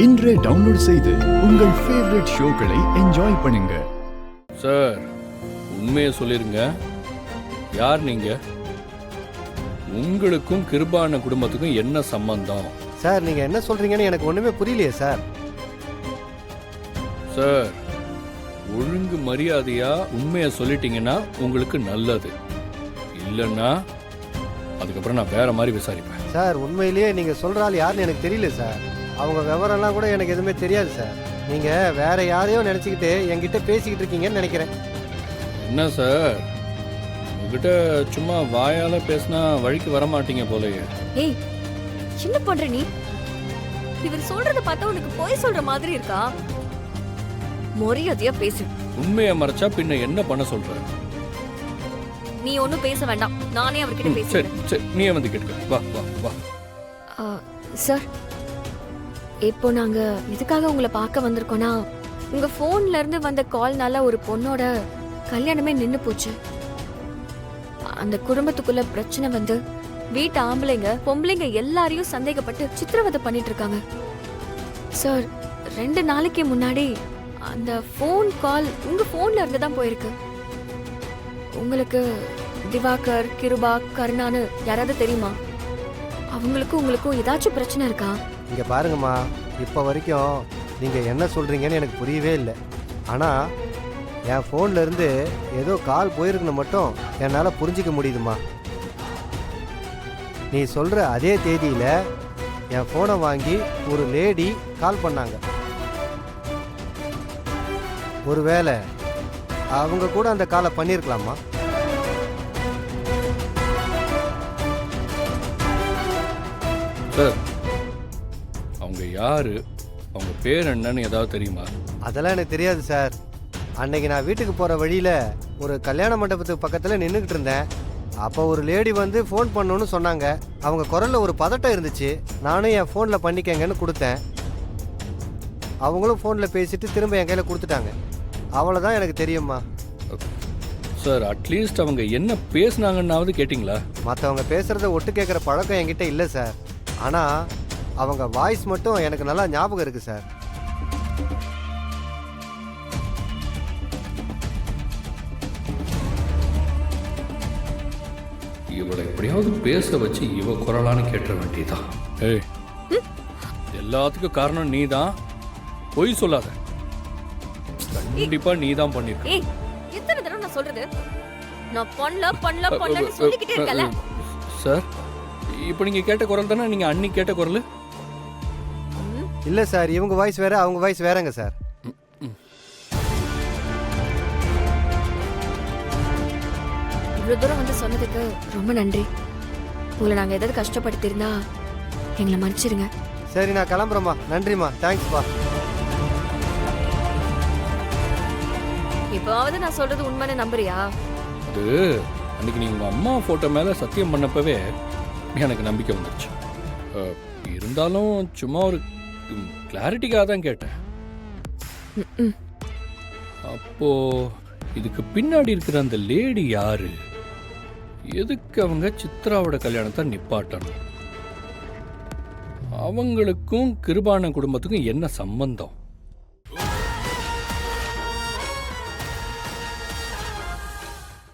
இன்றே டவுன்லோட் செய்து உங்கள் ஃபேவரட் ஷோக்களை என்ஜாய் பண்ணுங்க. சார், உண்மையை சொல்லிருங்க. யார் நீங்க? உங்களுக்கும் கிருபான குடும்பத்துக்கும் என்ன சம்பந்தம்? சார், நீங்க என்ன சொல்றீங்கன்னு எனக்கு ஒண்ணுமே புரியலையே சார். சார், ஒழுங்கு மரியாதையா உண்மையை சொல்லிட்டீங்கன்னா உங்களுக்கு நல்லது. இல்லைன்னா அதுக்கப்புறம் நான் வேற மாதிரி விசாரிப்பேன். சார், உண்மையிலேயே நீங்க சொல்ற ஆள் யாருன்னு எனக்கு தெரியல சார். அவங்க விவரம்லாம் கூட எனக்கு எதுவுமே தெரியாது சார். நீங்க வேற யாரையோ நினைச்சுக்கிட்டு என்கிட்ட பேசிக்கிட்டு இருக்கீங்கன்னு நினைக்கிறேன். என்ன சார், உங்ககிட்ட சும்மா வாயால பேசினா வழிக்கு வர மாட்டீங்க போலயே. ஏய், என்ன பண்ற நீ? இவர் சொல்றத பார்த்தா உனக்கு போய் சொல்ற மாதிரி இருக்கா? மரியாதையா பேசு. உண்மையை மறைச்சா பின்ன என்ன பண்ண சொல்ற? நீ ஒன்னும் பேச வேண்டாம், நானே அவர்கிட்ட சரி பேசுறேன். சரி, நீ வந்து கேட்க. வா வா வா. சார், இப்போ நாங்க எதுக்காக உங்களை பார்க்க வந்திருக்கோம்னா, உங்க போன்ல இருந்து வந்த கால்னால ஒரு பொண்ணோட கல்யாணமே நின்னு போச்சு. அந்த குடும்பத்துக்குள்ள பிரச்சனை வந்து வீட்டு ஆம்பளைங்க பொம்பளைங்க எல்லாரையும் சந்தேகப்பட்டு சித்திரவதை பண்ணிட்டு இருக்காங்க. சார், 2 நாளைக்கு முன்னாடி அந்த போன் கால் உங்க போன்ல இருந்து தான் போயிருக்கு. உங்களுக்கு திவாகர், கிருபா, கருணான்னு யாராவது தெரியுமா? அவங்களுக்கும் உங்களுக்கும் ஏதாச்சும் பிரச்சனை இருக்கா? இங்க பாருங்கம்மா, இப்போ வரைக்கும் நீங்க என்ன சொல்றீங்கன்னு எனக்கு புரியவே இல்லை. ஆனா என் ஃபோன்ல இருந்து ஏதோ கால் போயிருக்குன்னு மட்டும் என்னால் புரிஞ்சிக்க முடியுதுமா. நீ சொல்ற அதே தேதியில என் ஃபோனை வாங்கி ஒரு லேடி கால் பண்ணாங்க. ஒருவேளை அவங்க கூட அந்த காலை பண்ணியிருக்கலாமா? சார், அவங்க யாரு, அவங்க பேர் என்னன்னு ஏதாவது தெரியுமா? அதெல்லாம் எனக்கு தெரியாது சார். அன்னைக்கு நான் வீட்டுக்கு போகிற வழியில் ஒரு கல்யாண மண்டபத்துக்கு பக்கத்தில் நின்றுக்கிட்டு இருந்தேன். அப்போ ஒரு லேடி வந்து ஃபோன் பண்ணணும்னு சொன்னாங்க. அவங்க குரலில் ஒரு பதட்டம் இருந்துச்சு. நானும் என் ஃபோனில் பண்ணிக்கங்கன்னு கொடுத்தேன். அவங்களும் ஃபோனில் பேசிட்டு திரும்ப என் கையில் கொடுத்துட்டாங்க. அவ்வளோதான் எனக்கு தெரியுமா. சார், அட்லீஸ்ட் அவங்க என்ன பேசுனாங்கன்னாவது கேட்டிங்களா? மற்றவங்க பேசுகிறத ஒட்டு கேட்குற பழக்கம் என்கிட்ட இல்லை சார். ஆனால் அவங்க வாய்ஸ் மட்டும் எனக்கு நல்லா ஞாபகம் இருக்குது சார். இவளை எப்படியாவது பேச வச்சு இவ குரலான்னு கேட்ட வேண்டியதான். ஏய், எல்லாத்துக்கும் காரணம் நீ தான். பொய் சொல்லாத. கண்டிப்பா நீ தான் பண்ணிருக்க. ஏய், எத்தனை தடவை நான் சொல்றது? நான் பண்ணலன்னு சொல்லிக்கிட்டே இருக்கல. சார், இப்போ நீங்க கேட்ட குரல் தானே நீங்க அன்னைக்கு கேட்ட குரல்? இல்லை சார், இவங்க வாய்ஸ் வேற, அவங்க வாய்ஸ் வேறங்க சார். இவ்வளவு தூரம் வந்து சொன்னதுக்கு ரொம்ப நன்றி. உங்களை நாங்க ஏதாவது கஷ்டப்படுத்திருந்தா எங்களை மன்னிச்சிருங்க. சரி, நான் கிளம்புறேம்மா. நன்றிம்மா, தேங்க்ஸ்ப்பா. இப்போவாவது நான் சொல்றது உண்மைன்னு நம்புறியா? அது அன்னைக்கு நீங்க உங்க அம்மா போட்டோ மேல சத்தியம் பண்ணப்பவே எனக்கு நம்பிக்கை வந்துருச்சு. இருந்தாலும் சும்மா ஒரு கிளாரிட்டிக்காக தான் கேட்டேன். அப்போ இதுக்கு பின்னாடி இருக்கிற அந்த லேடி யாரு? எதுக்கு அவங்க சித்ராவோட கல்யாணத்தை நிப்பாட்டணும்? அவங்களுக்கும் கிருபான குடும்பத்துக்கும் என்ன சம்பந்தம்?